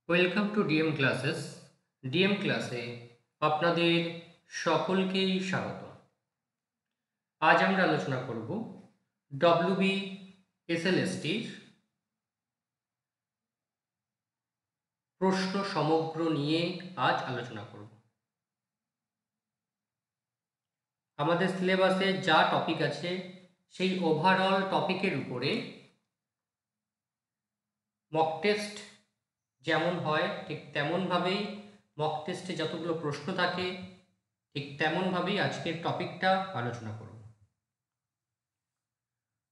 Welcome to DM classes. DM ক্লাসে আপনাদের সকলকেই স্বাগত। আজ আমরা আলোচনা করব ডব্লিউবি এসএলএসটির প্রশ্ন সমগ্র নিয়ে আজ আলোচনা করব। আমাদের সিলেবাসে যা টপিক আছে সেই ওভারঅল টপিকের উপরে মক টেস্ট যেমন হয় ঠিক তেমনভাবেই মক টেস্টে যতগুলো প্রশ্ন থাকে ঠিক তেমনভাবেই আজকের টপিকটা আলোচনা করব।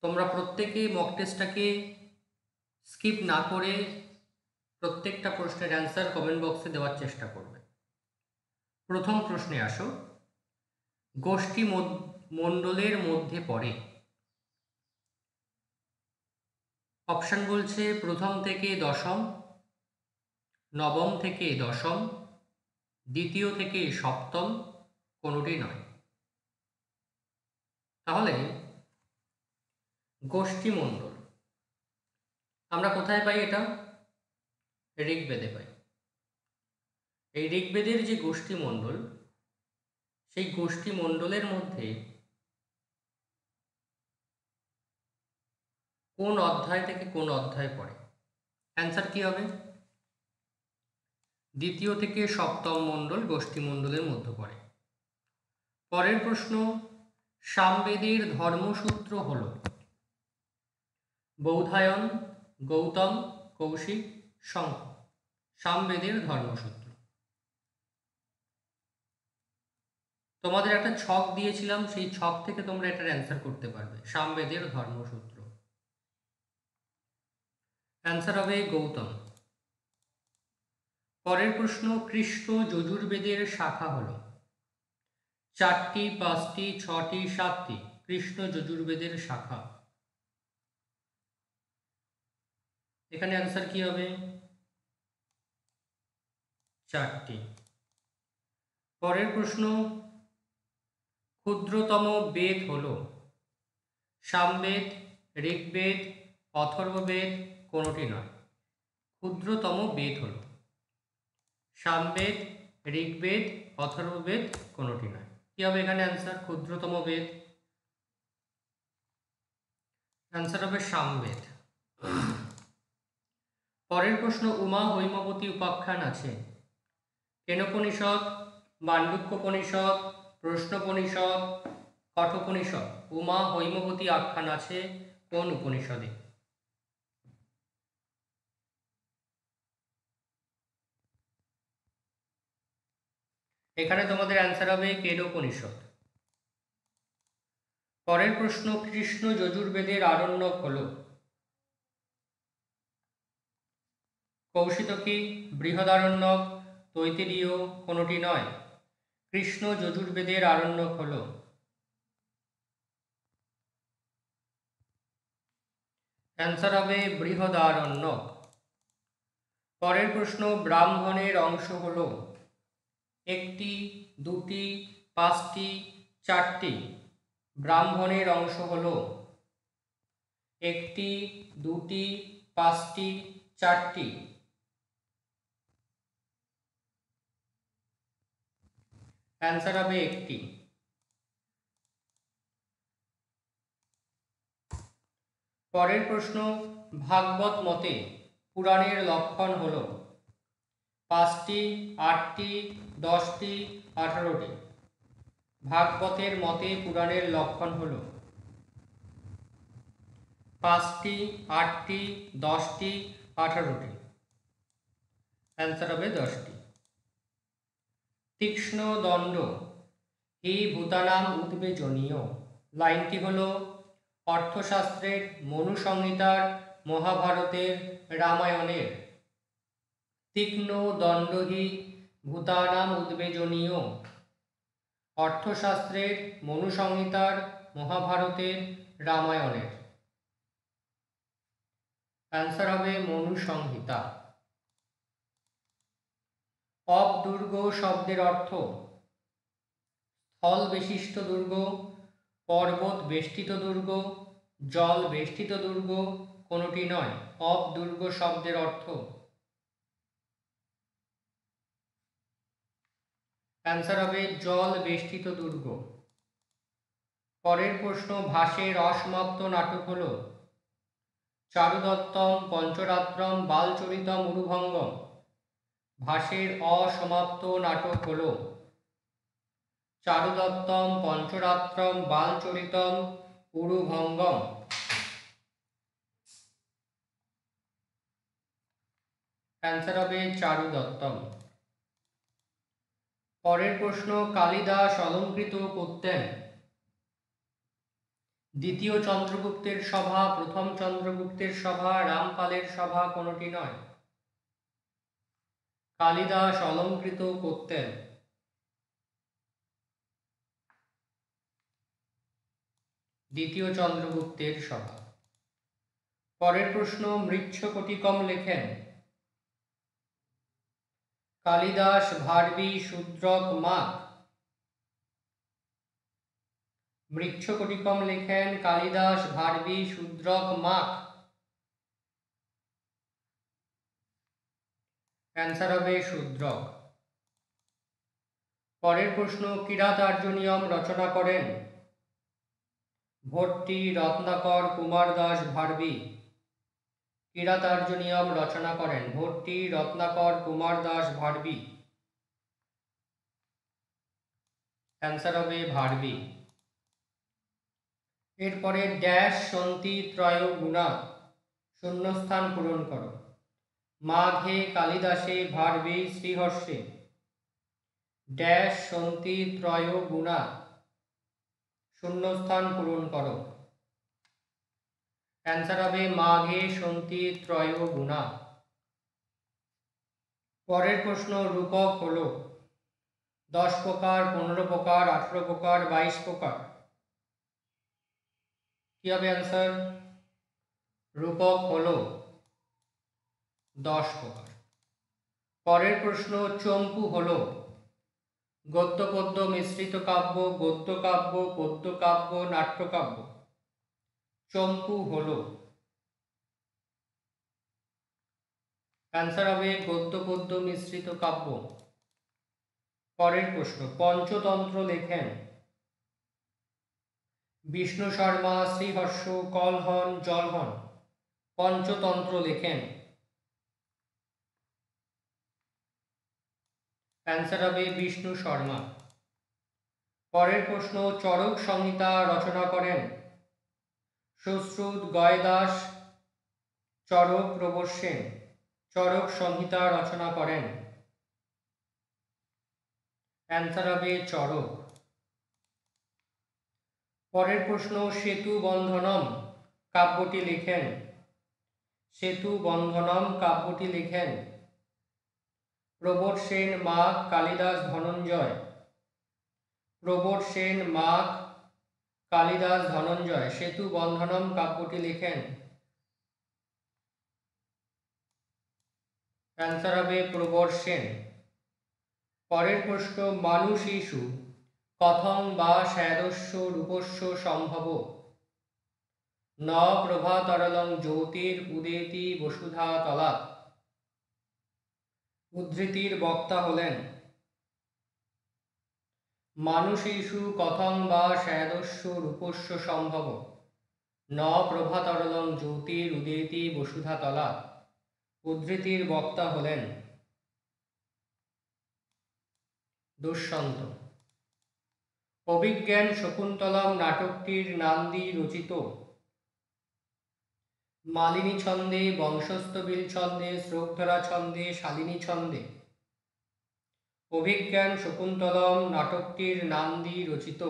তোমরা প্রত্যেকে মক টেস্টটাকে স্কিপ না করে প্রত্যেকটা প্রশ্নের অ্যান্সার কমেন্ট বক্সে দেওয়ার চেষ্টা করবে। প্রথম প্রশ্নে আসো, গোষ্ঠী মণ্ডলের মধ্যে পড়ে। অপশান বলছে প্রথম থেকে দশম, নবম থেকে দশম, দ্বিতীয় থেকে সপ্তম, কোনোটি নয়। তাহলে গোষ্ঠী মণ্ডল আমরা কোথায় পাই? এটা ঋগ্বেদে পাই। এই ঋগ্বেদের যে গোষ্ঠী মণ্ডল, সেই গোষ্ঠী মণ্ডলের মধ্যে কোন অধ্যায় থেকে কোন অধ্যায় পড়ে? অ্যান্সার কি হবে? দ্বিতীয় থেকে সপ্তম মণ্ডল গোষ্ঠী মণ্ডলের মধ্যে পড়ে। পরের প্রশ্ন, সামবেদের ধর্মসূত্র হল বৌধায়ন, গৌতম, কৌশিক, শঙ্খ। সামবেদের ধর্মসূত্র। তোমাদের একটা ছক দিয়েছিলাম, সেই ছক থেকে তোমরা এটার অ্যান্সার করতে পারবে। সামবেদের ধর্মসূত্র অ্যান্সার হবে গৌতম। পরের প্রশ্ন, কৃষ্ণ যজুর্বেদের শাখা হল 4টি, 5টি, 6টি, 7টি। কৃষ্ণ যজুর্বেদের শাখা, এখানে অ্যান্সার কি হবে? 4টি। পরের প্রশ্ন, ক্ষুদ্রতম বেদ হল সামবেদ, ঋগ্বেদ, অথর্ববেদ, কোনোটি নয়। ক্ষুদ্রতম বেদ হল সামবেদ, ঋগ্বেদ, অথর্ববেদ, কোনোটি নয়। কি হবে এখানে অ্যান্সার? ক্ষুদ্রতম বেদ। অ্যান্সার হবে সামবেদ। পরের প্রশ্ন, উমা হৈমবতী উপাখ্যান আছে কেনোপনিষদ, মান্ডুক্যোপনিষদ, প্রশ্নোপনিষদ, কঠোপনিষদ। উমা হৈমবতী আখ্যান আছে কোন উপনিষদে? এখানে তোমাদের অ্যান্সার হবে কেনোপনিষদ। পরের প্রশ্ন, কৃষ্ণ যজুর্বেদের আরণ্যক হল কৌশিতকী, বৃহদারণ্যক, তৈত্তিরীয়, কোনোটি নয়। কৃষ্ণ যজুর্বেদের আরণ্যক হল অ্যান্সার হবে বৃহদারণ্যক। পরের প্রশ্ন, ব্রাহ্মণের অংশ হল 1টি, 2টি, 5টি, 4টি। ব্রাহ্মণের অংশ হল 1টি, 2টি, 5টি, 4টি। অ্যান্সার হবে 1টি। পরের প্রশ্ন, ভাগবত মতে পুরাণের লক্ষণ হল 5টি, 8টি, 10টি, 18টি। ভাগবতের মতে পুরাণের লক্ষণ হল 5টি, 8টি, 10টি, 18টি। অ্যান্সার হবে 10টি। তীক্ষ্ণ দণ্ড হি ভূতানাম উদ্বেজনীয় লাইনটি হল অর্থশাস্ত্রের, মনুসংহিতার, মহাভারতের, রামায়ণের। তীক্ষ্ণ দণ্ড হি ভূতানাম উদ্বেজনীয় অর্থশাস্ত্রের, মনুসংহিতার, মহাভারতের, রামায়ণের। অ্যান্সার হবে মনুসংহিতা। অবদুর্গ শব্দের অর্থ স্থল বিশিষ্ট দুর্গ, পর্বত বেষ্টিত দুর্গ, জল বেষ্টিত দুর্গ, কোনোটি নয়। অবদুর্গ শব্দের অর্থ অ্যান্সার হবে জল বেষ্টিত দুর্গ। পরের প্রশ্ন, ভাসের অসমাপ্ত নাটক হলো চারুদত্তম, পঞ্চরাত্রম, বালচরিতম, উরুভঙ্গম। ভাসের অসমাপ্ত নাটক হলো চারুদত্তম, পঞ্চরাত্রম, বালচরিতম, উরুভঙ্গম। অ্যান্সার হবে চারুদত্তম। পরের প্রশ্ন, কালিদাস অলঙ্কৃত করতেন দ্বিতীয় চন্দ্রগুপ্তের সভা, প্রথম চন্দ্রগুপ্তের সভা, রামপালের সভা, কোনটি নয়। কালিদাস অলঙ্কৃত করতেন দ্বিতীয় চন্দ্রগুপ্তের সভা। পরের প্রশ্ন, মৃচ্ছকটিকম লেখেন কালিদাস, ভারবী, শূদ্রক, মাক। মৃচ্ছকটিকম লেখেন কালিদাস, ভারবী, শূদ্রক, মাক। অ্যান্সার হবে শূদ্রক। পরের প্রশ্ন, কিরাতার্য নিয়ম রচনা করেন ভট্টি, রত্নাকর, কুমার দাস, ভারবী। কিরাতার্য নিয়ম রচনা করেন ভট্টি, রত্নাকর, কুমার দাস, ভারবী। অ্যান্সার হবে ভারবী। এরপরে ড্যাশ সন্তি ত্রয় গুণা, শূন্যস্থান পূরণ করো। মাঘে, কালিদাসে, ভারবী, শ্রীহর্ষে। ড্যাশ সন্তি ত্রয় গুণা, শূন্যস্থান পূরণ করো। অ্যান্সার হবে মাঘে সন্তি ত্রয় গুণা। পরের প্রশ্ন, রূপক হলো 10 প্রকার, 15 প্রকার, 18 প্রকার, 22 প্রকার। কি হবে অ্যান্সার? রূপক হলো 10 প্রকার। পরের প্রশ্ন, চম্পু হলো গদ্য পদ্য মিশ্রিত কাব্য, গদ্য কাব্য, পদ্য কাব্য, নাট্যকাব্য। চম্পু হলো, অ্যান্সার হবে গদ্য পদ্য মিশ্রিত কাব্য। পরের প্রশ্ন, পঞ্চতন্ত্র লেখেন বিষ্ণু শর্মা, শ্রীহর্ষ, কলহন, জলহন। পঞ্চতন্ত্র লেখেন, অ্যান্সার হবে বিষ্ণু শর্মা। পরের প্রশ্ন, চরক সংহিতা রচনা করেন সুশ্রুত, গয়দাস, চরক, প্রবর সেন। চরক সংহিতা রচনা করেন, অ্যান্সার হবে চরক। পরের প্রশ্ন, সেতু বন্ধনম কাব্যটি লেখেন সেতু বন্ধনম কাব্যটি লেখেন প্রবর সেন, মাঘ, কালিদাস, ধনঞ্জয়। প্রবর সেন, মাঘ, কালিদাস, ধনঞ্জয়। সেতু বন্ধনম কাব্যটি লেখেন, অ্যান্সার হবে প্রবর সেন। পরের প্রশ্ন, মানুষ ইস্যু কথং বা স্যাদস্য রূপস্য সম্ভব ন প্রভাতরলং জ্যোতির উদেতি বসুধা তলাৎ। উদ্ধৃতির বক্তা হলেন মানুষ ইস্যু কথং বা স্যাদস্য রূপস্য সম্ভব ন প্রভাতরলং জ্যোতির উদেতি বসুধা তলাৎ। উদ্ধৃতির বক্তা হলেন দুষ্যন্ত। অভিজ্ঞান শকুন্তলম নাটকটির নান্দি রচিত মালিনী ছন্দে, বংশস্থবিল ছন্দে, শ্লোকধরা ছন্দে, শালিনী ছন্দে। অভিজ্ঞান শকুন্তলম নাটকটির নান্দি রচিত,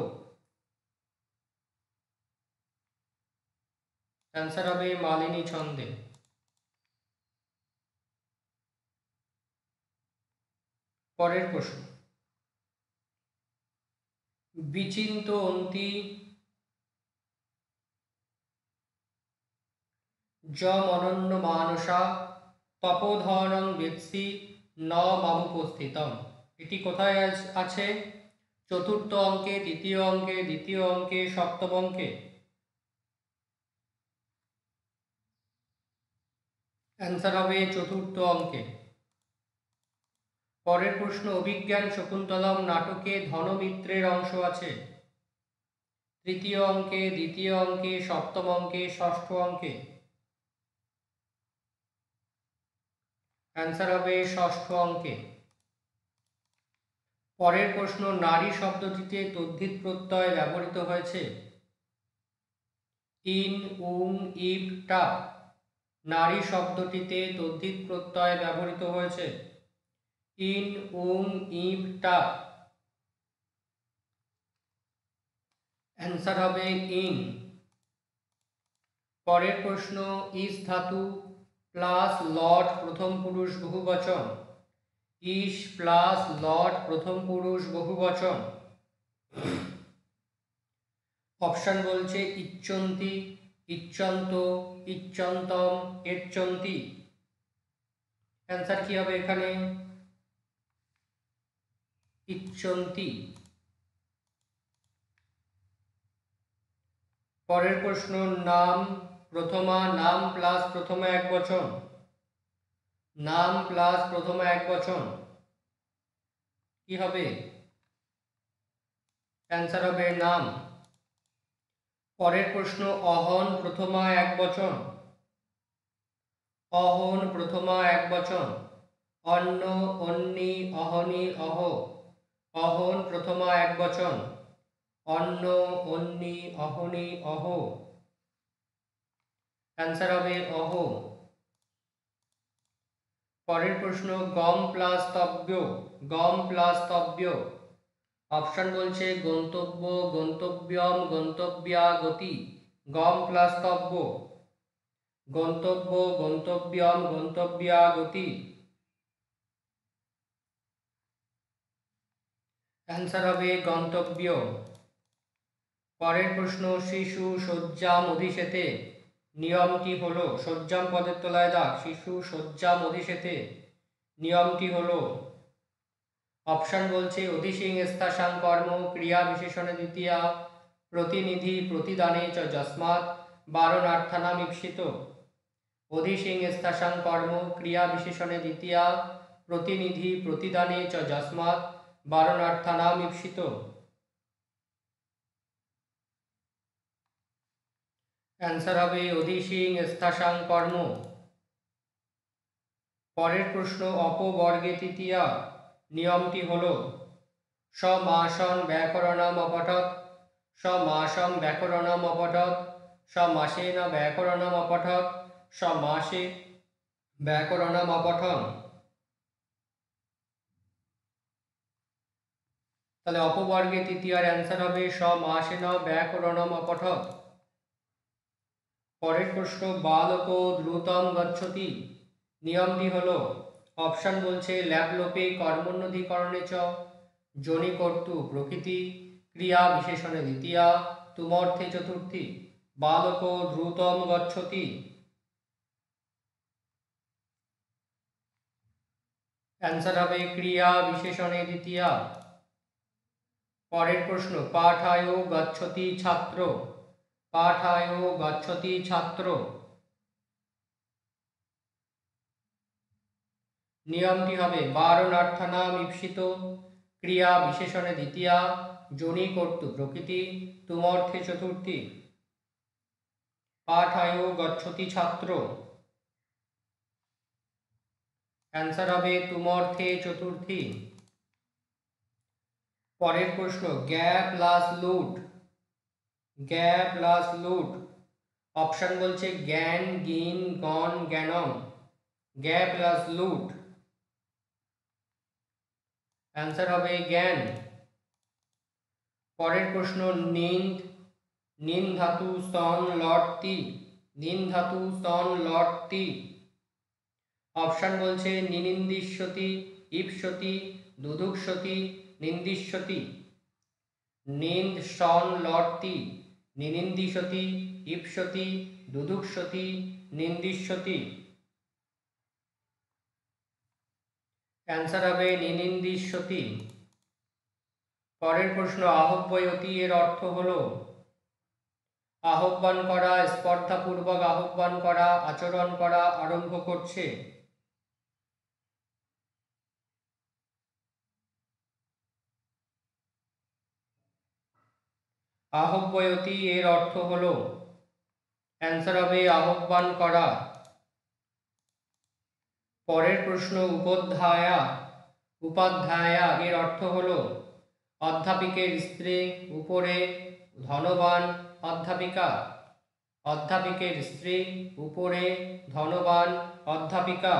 অ্যান্সার হবে মালিনী ছন্দে। পরের প্রশ্ন, বিচিন্ত অন্তি যমনন্য মানসা তপোধনং বেৎসি ন মামুপস্থিতম। এটি কোথায় আছে? চতুর্থ অঙ্কে, তৃতীয় অঙ্কে, দ্বিতীয় অঙ্কে, সপ্তম অঙ্কে। অ্যান্সার হবে চতুর্থ অঙ্কে। পরের প্রশ্ন, অভিজ্ঞান শকুন্তলম নাটকে ধনমিত্রের অংশ আছে তৃতীয় অঙ্কে, দ্বিতীয় অঙ্কে, সপ্তম অঙ্কে, ষষ্ঠ অঙ্কে। অ্যান্সার হবে ষষ্ঠ অঙ্কে। পরের প্রশ্ন, নারী শব্দটিতে তদ্ধিত প্রত্যয় ব্যবহৃত হয়েছে ইন, উং, ইব, টা। নারী শব্দটিতে তদ্ধিত প্রত্যয় ব্যবহৃত হয়েছে ইন, উং, ইব, টা। অ্যান্সার হবে ইন। পরের প্রশ্ন, ইস ধাতু প্লাস লট প্রথম পুরুষ বহুবচন, ইস প্লাস লট প্রথম পুরুষ বহুবচন। অপশন বলছে ইচ্ছন্তি, ইচ্ছন্ত, ইচ্ছন্তম, এচ্ছন্তি। অ্যান্সার কি হবে এখানে? ইচ্ছন্তি। পরের প্রশ্ন, নাম প্রথমা, নাম প্লাস প্রথমা একবচন, নাম প্লাস প্রথমা একবচন কি হবে? অ্যান্সার হবে নাম। পরের প্রশ্ন, অহন প্রথমা একবচন, অহন প্রথমা একবচন, অন্ন, অন্নি, অহনি, অহ। অহন প্রথমা একবচন, অন্ন, অন্নি, অহনি, অহ। অ্যান্সার হবে অহ। পরের প্রশ্ন, গম প্লাস তব্য, গম প্লাস তব্য। অপশন বলছে গন্তব্য, গন্তব্যম, গন্তব্যা, গতি। গম প্লাস তব্য, গন্তব্য, গন্তব্যম, গন্তব্যা, গতি। অ্যান্সার হবে গন্তব্য। পরের প্রশ্ন, শিশু শয্যাম অধিশেতে নিয়মটি হলো, শয্যাম পদের তলায় দাগ, শিশু শয্যাম অধিশেতে নিয়মটি হলো। অপশন বলছে অধিসিং স্থাসাং কর্ম ক্রিয়া বিশেষণে দ্বিতীয়া প্রতিনিধি প্রতিদানে চ যস্মাৎ বারণার্থানাম ঈপ্সিত। অধিসিং স্থাসাং কর্ম ক্রিয়া বিশেষণে দ্বিতীয়া প্রতিনিধি প্রতিদানে চ যস্মাৎ বারণার্থানাম ঈপ্সিত। অ্যান্সার হবে অধিসিং স্থাসাং কর্ম। পরের প্রশ্ন, অপবর্গে তৃতীয়া নিয়মটি হল সমাসং ব্যাকরণম অপঠৎ, সমাসং ব্যাকরণম অপঠৎ, সমাসেন ব্যাকরণম অপঠৎ, সমাসে ব্যাকরণম অপঠন। তাহলে অপবর্গে তৃতীয়ার অ্যান্সার হবে সমাসেন ব্যাকরণম অপঠৎ। পরের প্রশ্ন, বালক দ্রুতম গচ্ছতি নিয়মটি হলো। অপশন বলছে ল্যাবলোপে কর্মণ্যধিকরণে চ জনি কর্তু প্রকৃতি ক্রিয়া বিশেষণে দ্বিতীয়া তুমর্থে চতুর্থী। বালক দ্রুতম গচ্ছতি। অ্যান্সার হবে ক্রিয়া বিশেষণে দ্বিতীয়া। পরের প্রশ্ন, পাঠায় গচ্ছতি ছাত্র, পাঠায় গচ্ছতি ছাত্র নিয়মটি হবে বারণার্থানাম ঈপ্সিত ক্রিয়া বিশেষণে দ্বিতীয়া জনি কর্তু প্রকৃতি তুমর্থে চতুর্থী। পাঠায় গচ্ছতি ছাত্র। অ্যান্সার হবে তুমর্থে চতুর্থী। পরের প্রশ্ন, জ্ঞা প্লাস লুট, জ্ঞা প্লাস লুট। অপশন বলছে জ্ঞান, জ্ঞিন, গণ, জ্ঞানম। জ্ঞা প্লাস লুট। অ্যান্সার হবে জ্ঞান। পরের প্রশ্ন, নিন্দ, নিন ধাতু স্তন লট তি, নিন ধাতু স্তন লট তি। অপশন বলছে নিনিন্দিষ্যতি, ঈপ্সতি, দুদুক্ষতি, নিন্দিষ্যতি। নিন্দ স্তন লট তি, নিনিন্দিষ্যতি, ঈপ্সতি, দুদুক্ষতি, নিন্দিষ্যতি। অ্যান্সার হবে নিনিন্দিষ্যতি। পরের প্রশ্ন, আহ্বয়তি এর অর্থ হলো আহ্বান করা, স্পর্ধাপূর্বক আহ্বান করা, আচরণ করা, আরম্ভ করছে। আহ্বয়তি এর অর্থ হলো, অ্যান্সার হবে আহ্বান করা। পরের প্রশ্ন, উপাধ্যায়া এর অর্থ হলো অধ্যাপিকের স্ত্রী, উপরে ধনবান অধ্যাপিকা। অধ্যাপিকের স্ত্রী, উপরে ধনবান অধ্যাপিকা।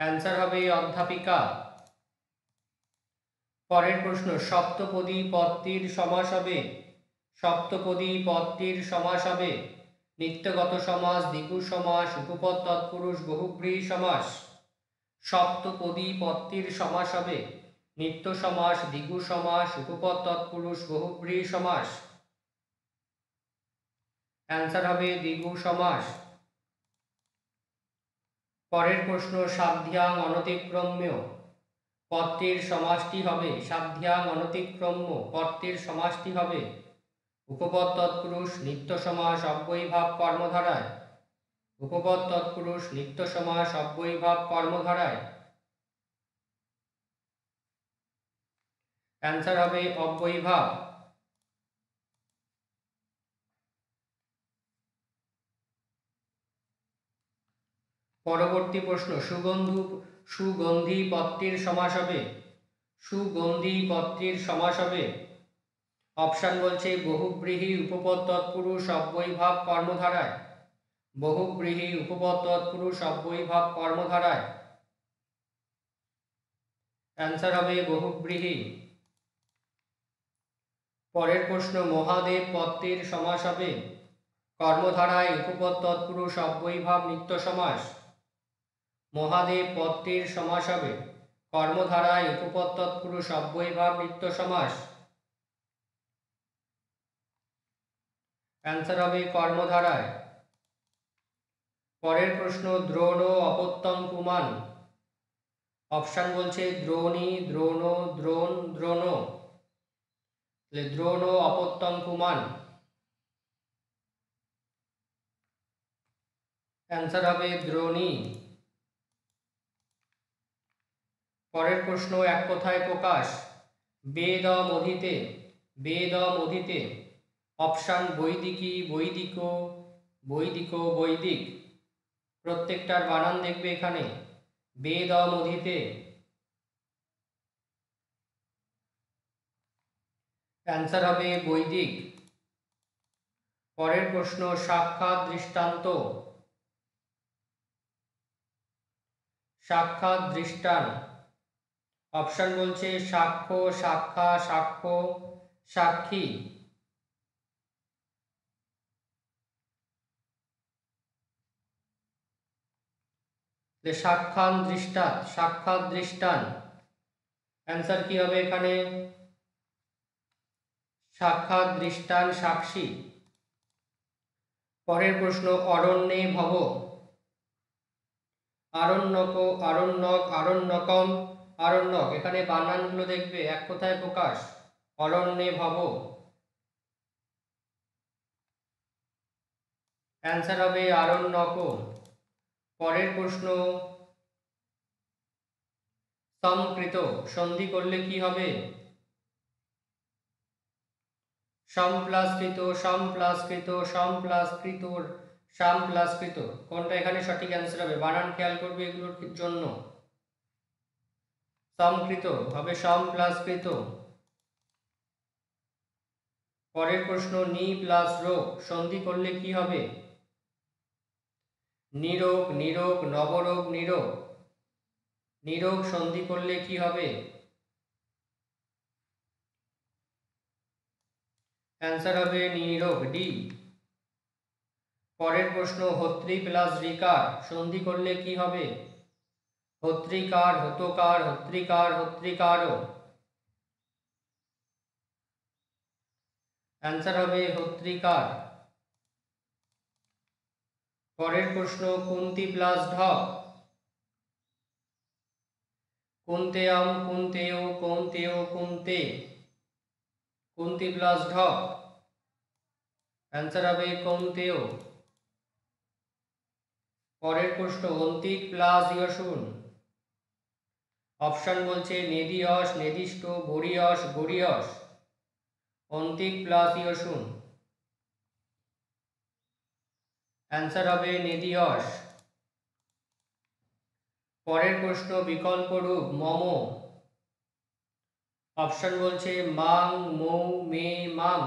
অ্যান্সার হবে অধ্যাপিকা। পরের প্রশ্ন, সপ্তপদী পদটির সমাস হবে, সপ্তপদী পদটির সমাস হবে নিত্যগত সমাস, দ্বিগু সমাস, উপপদ তৎপুরুষ, বহুব্রীহি সমাস। সপ্তপদী পদটির সমাস হবে নিত্য সমাস, দ্বিগু সমাস, উপপদ তৎপুরুষ, বহুব্রীহি সমাস। অ্যান্সার হবে দ্বিগু সমাস। পরের প্রশ্ন, সাধ্যাং অনতিক্রম্য পদটির সমাসটি হবে, সাধ্যাং অনতিক্রম্য পদটির সমাসটি হবে উপপদ তৎপুরুষ, নিত্য সমাস, অব্যয়ীভাব কর্মধারায়। উপপদ তৎপুরুষ, নিত্য সমাস, অব্যয়ীভাব কর্মধারায়। অ্যান্সার হবে অব্যয়ীভাব। পরবর্তী প্রশ্ন, সুগন্ধি পদটির সমাস হবে, সুগন্ধি পদটির সমাস হবে, অপশন বলছে বহুব্রীহি, উপপদ তৎপুরুষ, অব্যয়ীভাব কর্মধারায়। বহুব্রীহি, উপপদ তৎপুরুষ, অব্যয়ীভাব কর্মধারায়। অ্যান্সার হবে বহুব্রীহি। পরের প্রশ্ন, মহাদেব পদটির সমাস হবে, কর্মধারায়, উপপদ তৎপুরুষ, অব্যয়ীভাব নিত্য সমাস। মহাদেব পদটির সমাস হবে কর্মধারায়, উপপদ তৎপুরুষ, অব্যয়ীভাব নিত্য সমাস। অ্যান্সার হবে কর্মধারায়। পরের প্রশ্ন, দ্রোণ অপত্যঙ্কুমান। অপশন বলছে দ্রোণী, দ্রোণ, দ্রোণ, দ্রোণ। দ্রোণ অপত্যঙ্কুমান। অ্যান্সার হবে দ্রোণী। পরের প্রশ্ন, এক কথায় প্রকাশ, বেদম অধীতে, বেদম অধীতে। অপশন বৈদিকী, বৈদিক, বৈদিক, বৈদিক। প্রত্যেকটার বানান দেখবে এখানে, বেদম অধীতে। অ্যান্সার হবে বৈদিক। পরের প্রশ্ন, সাক্ষাৎ দৃষ্টান্ত, সাক্ষাৎ দৃষ্টান। অপশন বলছে সাক্ষ্য, সাক্ষা, সাক্ষ্য, সাক্ষী। সাক্ষাৎ দৃষ্টান, সাক্ষাৎ দৃষ্টান। অ্যান্সার কি হবে এখানে, সাক্ষাৎ দৃষ্টান, সাক্ষী। পরের প্রশ্ন, অরণ্যে ভব, আরণ্যক, আরণ্যক, আরণ্যকম, আরণ্যক। এখানে বানানগুলো দেখবে, এক কথায় প্রকাশ, অরণ্যে ভব। অ্যান্সার হবে আরণ্যক। পরের প্রশ্ন, সমকৃত সন্ধি করলে কি হবে, সম্প্লাসকৃত, সম্প্লাসকৃত, সম্প্লাসকৃত, সম্প্লাসকৃত। কোনটা এখানে সঠিক অ্যান্সার হবে, বানান খেয়াল করবে এগুলোর জন্য। সমকৃত হবে সম্প্লাসকৃত। পরের প্রশ্ন, নি প্লাস রোগ সন্ধি করলে কি হবে, নিরোগ, নিরোগ, নবরোগ, নিরোগ। নিরোগ সন্ধি করলে কি হবে, অ্যান্সার হবে নিরোগ, ডি। পরের প্রশ্ন, হত্রী প্লাস রিকার সন্ধি করলে কি হবে, হত্রিকার, হতকার, হত্রিকার, হত্রিকারও। অ্যান্সার হবে হত্রিকার। পরের প্রশ্ন, কুন্তি প্লাস ঢক, কুন্তেয়ম, কুন্তেয়, কৌন্তেয়, কুন্তে। কুন্তি প্লাস ঢক, অ্যান্সার হবে কৌন্তেয়। পরের প্রশ্ন, অন্তিক প্লাস ইয়সুন। অপশন বলছে নেদিয়স, নেদিষ্ট, গরিয়স, গরিয়স। অন্তিক প্লাস ইয়সুন, অ্যান্সার হবে নেদিয়স। পরের প্রশ্ন বিকল্প রূপ মম। অপশন বলছে মাং, মৌ, মে, মাম।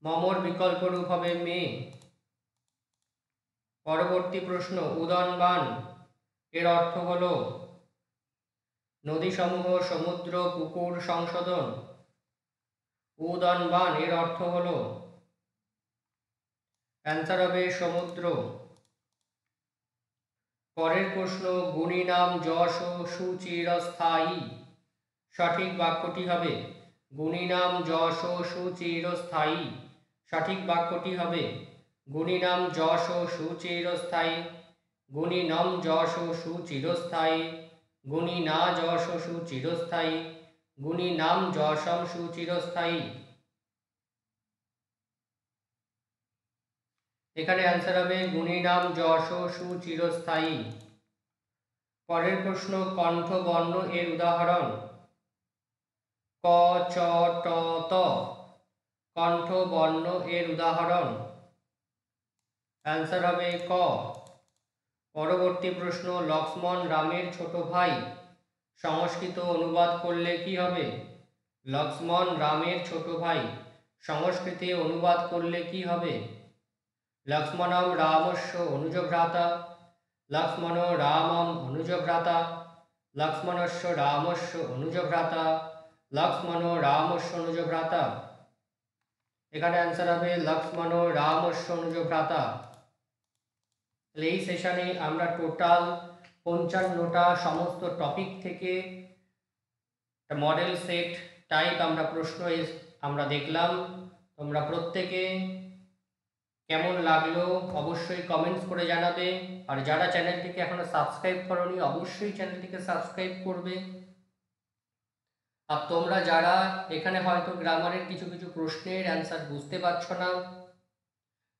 মমর বিকল্প রূপ হবে মে। পরবর্তী প্রশ্ন উদনবান এর অর্থ হল নদীসমূহ, সমুদ্র, পুকুর সংশোধন। উদনবান এর অর্থ হল, অ্যান্সার হবে সমুদ্র। পরের প্রশ্ন গুণী নাম যশ সুচিরস্থায়ী। সঠিক বাক্যটি হবে গুণী নাম যশ সুচিরস্থায়ী। সঠিক বাক্যটি হবে গুণী নাম যশ সুচিরস্থায়ী। গুণী নম যশ সুচিরস্থায়ী। গুণী না যশ সুচিরস্থায়ী। গুণী নাম যশম সুচিরস্থায়ী। এখানে অ্যান্সার হবে গুণী নাম যশ সুচিরস্থায়ী। পরের প্রশ্ন কণ্ঠ বর্ণ এর উদাহরণ। ক, চ, ট, ত। কণ্ঠ বর্ণ এর উদাহরণ, অ্যান্সার হবে ক। পরবর্তী প্রশ্ন লক্ষ্মণ রামের ছোট ভাই। সংস্কৃত অনুবাদ করলে কি হবে? লক্ষ্মণ রামের ছোট ভাই। সংস্কৃতে অনুবাদ করলে কি হবে? লক্ষ্মণম রামস্য অনুজভ্রাতা। লক্ষ্মণ রামম অনুজভ্রাতা। লক্ষ্মণস্য রামস্য অনুজভ্রাতা। লক্ষ্মণ রামস্য অনুজভ্রাতা। এখানে অ্যান্সার হবে লক্ষ্মণ রামস্য অনুজভ্রাতা। এই সেশনে আমরা টোটাল 55টা সমস্ত টপিক থেকে মডেল সেট টাইপ আমরা প্রশ্ন আমরা দেখলাম। তোমরা প্রত্যেকে কেমন লাগলো অবশ্যই কমেন্টস করে জানাবে। আর যারা চ্যানেলটিকে এখনো সাবস্ক্রাইব করোনি অবশ্যই চ্যানেলটিকে সাবস্ক্রাইব করবে। আর তোমরা যারা এখানে হয়তো গ্রামারের কিছু কিছু প্রশ্নের অ্যান্সার বুঝতে পারছো না,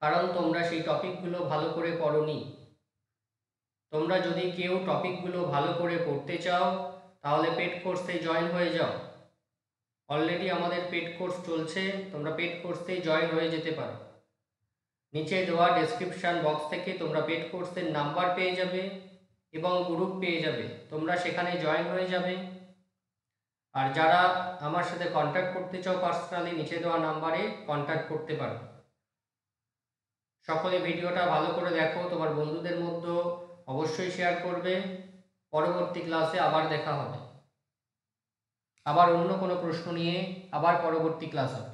কারণ তোমরা সেই টপিকগুলো ভালো করে পড়োনি। তোমরা যদি কেউ টপিকগুলো ভালো করে পড়তে চাও তাহলে পেড কোর্সে জয়েন হয়ে যাও। অলরেডি আমাদের পেড কোর্স চলছে, তোমরা পেড কোর্সেই জয়েন হয়ে যেতে পারো। নিচে দেওয়া ডেসক্রিপশন বক্স থেকে তোমরা পেড কোর্সের নাম্বার পেয়ে যাবে এবং গ্রুপ পেয়ে যাবে, তোমরা সেখানে জয়েন হয়ে যাবে। আর যারা আমার সাথে কন্ট্যাক্ট করতে চাও পার্সোনালি নিচে দেওয়া নাম্বারে কন্ট্যাক্ট করতে পারো। সকলে ভিডিওটা ভালো করে দেখো, তোমার বন্ধুদের মধ্যে অবশ্যই শেয়ার করবে। পরবর্তী ক্লাসে আবার দেখা হবে, আবার অন্য কোনো প্রশ্ন নিয়ে আবার পরবর্তী ক্লাস হবে।